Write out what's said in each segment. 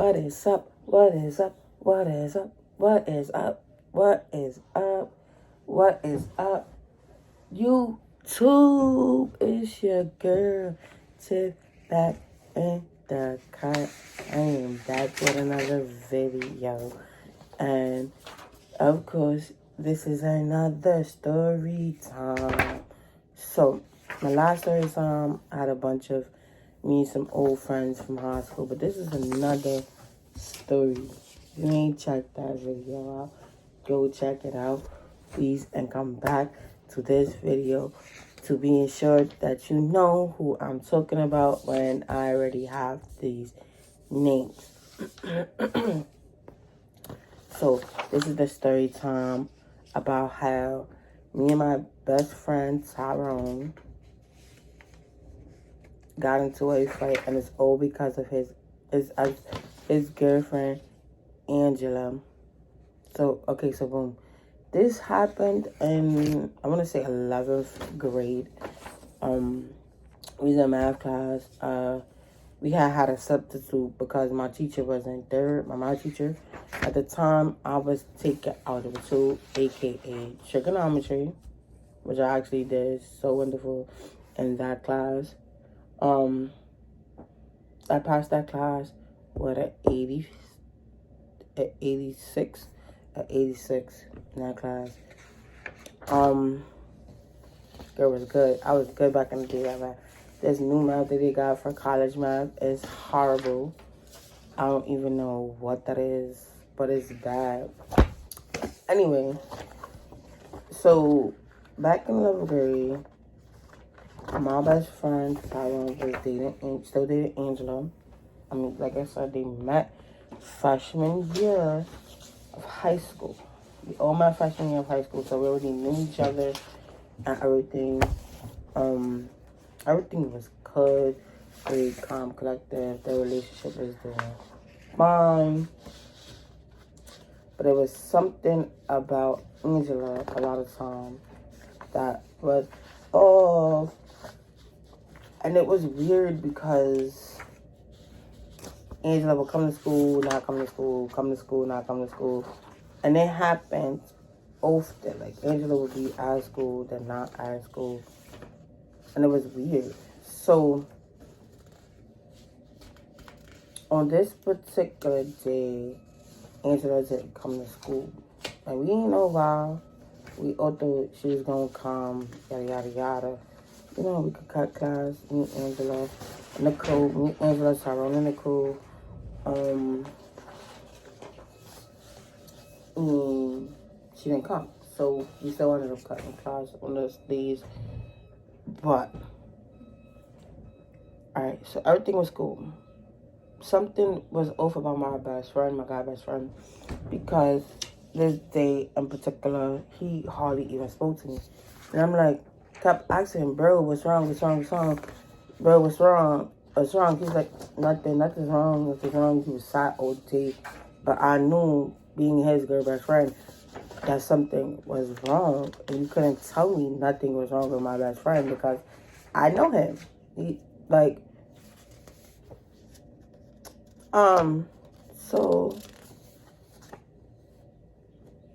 What is up? What is up? What is up? What is up? What is up? What is up? YouTube, it's your girl, Tiff, back in the cut. I am back with another video. And, of course, this is another story time. So, my last story time, I had a bunch of me and some old friends from high school. But this is another story. If you ain't checked that video out, go check it out, please, and come back to this video to be ensured that you know who I'm talking about when I already have these names. So this is the story time about how me and my best friend Tyrone got into a fight, and it's all because of his girlfriend Angela. So boom. This happened in, I want to say 11th grade. We was in math class. We had a substitute because my teacher wasn't there. My math teacher at the time, I was taking algebra 2, aka trigonometry, which I actually did so wonderful in that class. I passed that class with an 86 in that class. Girl was good. I was good back in the day at math. This new math that they got for college math is horrible. I don't even know what that is, but it's bad. Anyway, so back in 11th grade, my best friend Tyrone was still dating Angela. I mean, like I said, they met freshman year of high school. We all met freshman year of high school, so we already knew each other and everything. Everything was good, very calm, collective. Their relationship was doing fine. But there was something about Angela a lot of time that was off. And it was weird because Angela would come to school, not come to school, come to school, not come to school. And it happened often. Like, Angela would be at school, then not at school. And it was weird. So, on this particular day, Angela didn't come to school. And we didn't know why. We all thought she was going to come, yada, yada, yada. You know, we could cut class, meet Angela, Nicole, meet Angela, Tyrone, and Nicole. And she didn't come. So we still ended up cutting class on those days. But, alright, so everything was cool. Something was off about my guy best friend, because this day in particular, he hardly even spoke to me. And I'm like, kept asking him, bro, what's wrong? Bro, what's wrong? He's like, nothing's wrong. He was sad all day. But I knew, being his girl best friend, that something was wrong. And you couldn't tell me nothing was wrong with my best friend because I know him. So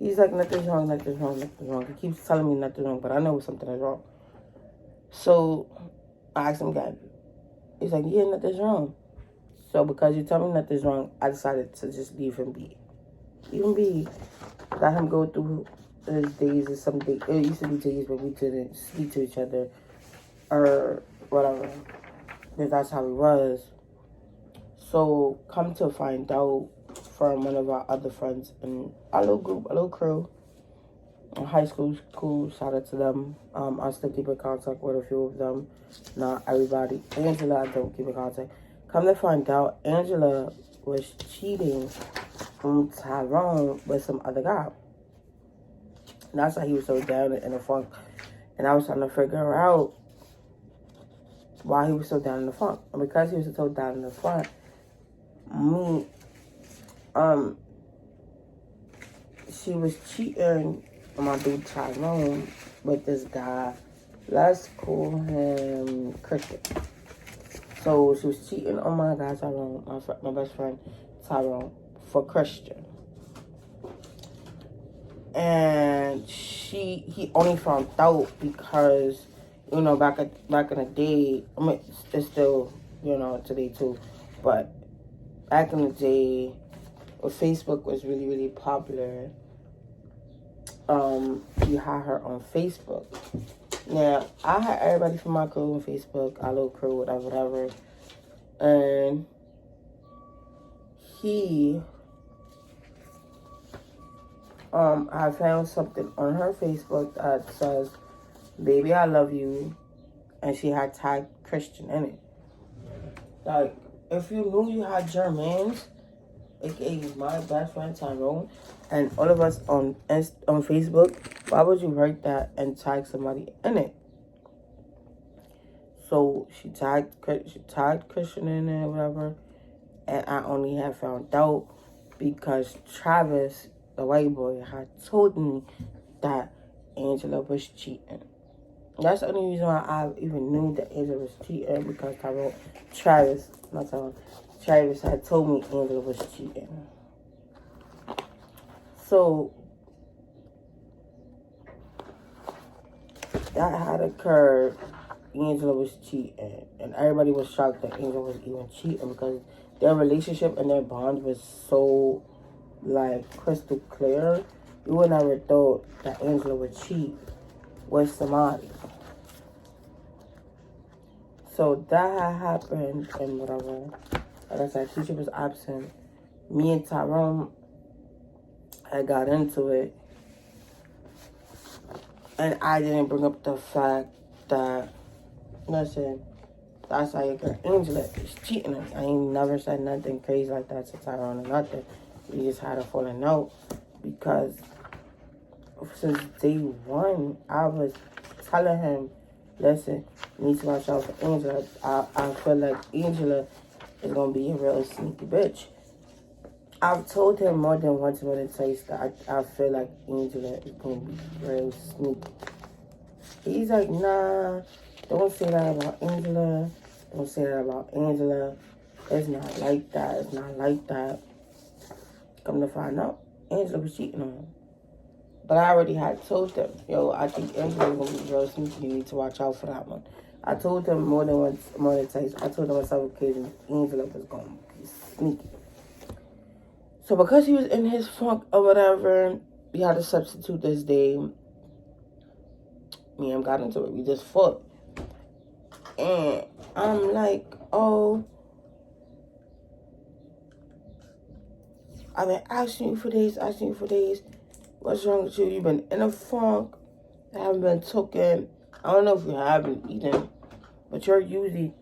he's like, nothing's wrong. He keeps telling me nothing's wrong, but I know something is wrong. So I asked him again. He's like, yeah, nothing's wrong. So because you tell me nothing's wrong, I decided to just leave him be. Let him go through his days or some days. It used to be days where we didn't speak to each other or whatever. Because that's how it was. So come to find out from one of our other friends in our little group, a little crew, high school, cool, shout out to them. I still keep in contact with a few of them, not everybody. Angela, I don't keep in contact. Come to find out, Angela was cheating on Tyrone with some other guy. And that's why he was so down in the funk. And I was trying to figure out why he was so down in the funk. And because he was so down in the funk, she was cheating on my dude Tyrone with this guy. Let's call him Cricket. So she was cheating on my guy Tyrone, my best friend Tyrone for Christian. And he only found out because, you know, back in the day, I mean, it's still, you know, today too, but back in the day, when Facebook was really, really popular, you had her on Facebook. Now, I had everybody from my crew on Facebook, our little crew, whatever, and I found something on her Facebook that says, "Baby, I love you," and she had tagged Christian in it. Like, if you knew you had Jermaine, aka my best friend Tyrone, and all of us on Facebook, why would you write that and tag somebody in it? So she tagged Christian in it, whatever, and I only had found out because Travis, the white boy, had told me that Angela was cheating. That's the only reason why I even knew that Angela was cheating, because Travis had told me Angela was cheating. So that had occurred. Angela was cheating, and everybody was shocked that Angela was even cheating, because their relationship and their bond was so, like, crystal clear. You would never thought that Angela would cheat with somebody. So that had happened, and whatever. Like I said, teacher was absent. Me and Tyrone had got into it, and I didn't bring up the fact that, listen, that's how your girl Angela is cheating on me. I ain't never said nothing crazy like that to Tyrone or nothing. We just had a falling out, because since day one, I was telling him, listen, you need to watch out for Angela. I feel like Angela is going to be a real sneaky bitch. I've told him more than once, more than twice, that I feel like Angela is going to be real sneaky. He's like, nah, don't say that about Angela. Don't say that about Angela. It's not like that. It's not like that. Come to find out, Angela was cheating on him. But I already had told them, yo, I think Angela is going to be real sneaky. You need to watch out for that one. I told them more than once, more than twice. I told them on several occasions Angela was going to be sneaky. So because he was in his funk or whatever, we had to substitute this day. Me and him got into it. We just fought. And I'm like, oh, I've been asking you for days. What's wrong with you? You've been in a funk. I haven't been talking. I don't know if you have been eating, but you're usually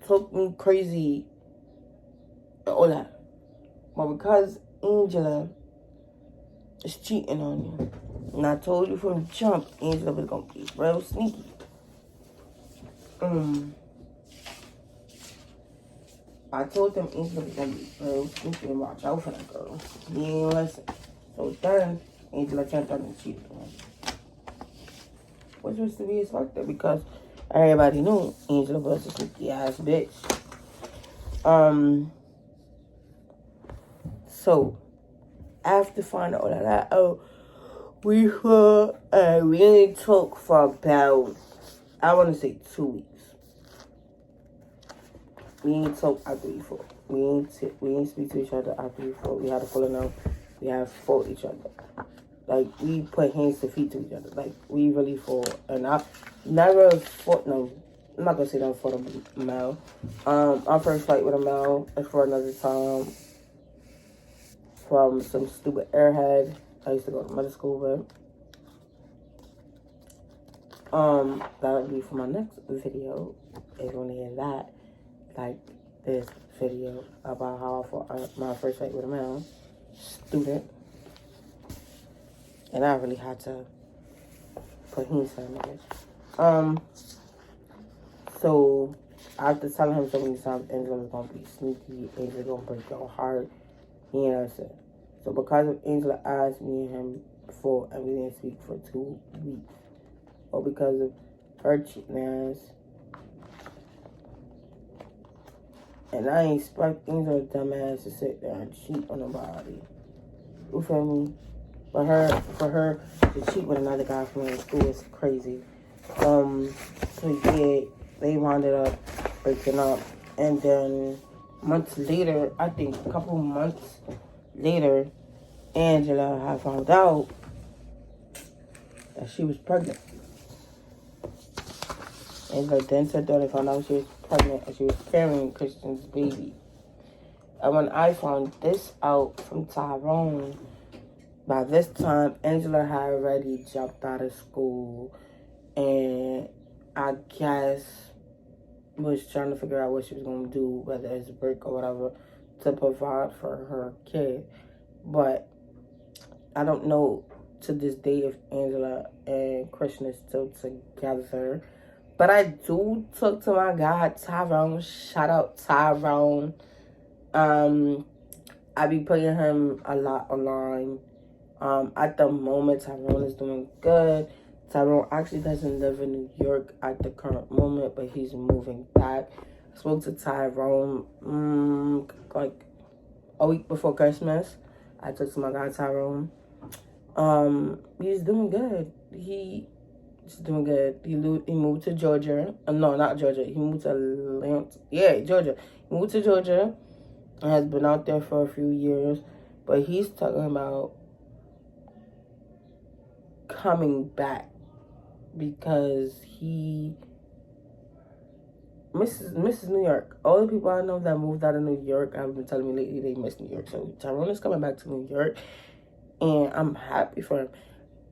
took me crazy and all that. But because Angela is cheating on you, and I told you from the jump, Angela was going to be real sneaky. I told them Angela was going to be real sneaky and watch out for that girl. He ain't listen. So then, Angela turned on and cheated on him. Which was to be expected, because everybody knew Angela was a sneaky ass bitch. So, after finding all of that out, we really talked for about, I want to say 2 weeks. We ain't talk after we fought. We ain't speak to each other after we fought. We had a falling out. We had fought each other. Like, we put hands to feet to each other. Like, we really fought. And I never fought, no, I'm not going to say that I fought a male. Our first fight with a male is for another time. From some stupid airhead I used to go to middle school with. That'll be for my next video. If you want to hear that, like this video about how I fought my first fight with a male student. And I really had to put him something. So after telling him so many times Angela was gonna be sneaky, Angela gonna break your heart, he answered. So because of Angela asked me and him before, and we didn't speak for 2 weeks, or because of her cheating ass And I ain't expect Angel dumbass to sit there and cheat on nobody. You feel me? For her to cheat with another guy from her school is crazy. So yeah, they wound up breaking up. And then months later, I think a couple months later, Angela had found out that she was pregnant. And her then her daughter found out she was pregnant and she was carrying Christian's baby. And when I found this out from Tyrone, by this time, Angela had already jumped out of school and I guess was trying to figure out what she was going to do, whether it's work or whatever, to provide for her kid. But I don't know to this day if Angela and Christian is still together. But I do talk to my guy, Tyrone. Shout out Tyrone. I be putting him a lot online. At the moment, Tyrone is doing good. Tyrone actually doesn't live in New York at the current moment, but he's moving back. I spoke to Tyrone like a week before Christmas. I talked to my guy Tyrone. He's doing good. He's doing good. He moved to Georgia. No, not Georgia. He moved to Atlanta. Yeah, Georgia. He moved to Georgia and has been out there for a few years. But he's talking about coming back because he misses New York. All the people I know that moved out of New York have been telling me lately they miss New York. So Tyrone is coming back to New York, and I'm happy for him.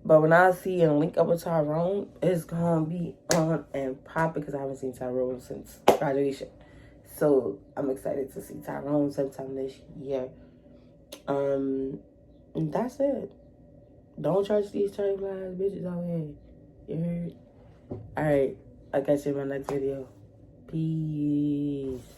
But when I see and link up with Tyrone, it's gonna be on and popping because I haven't seen Tyrone since graduation. So I'm excited to see Tyrone sometime this year. And that's it. Don't trust these cherry flies bitches out here. You heard? Alright, I'll catch you in my next video. Peace.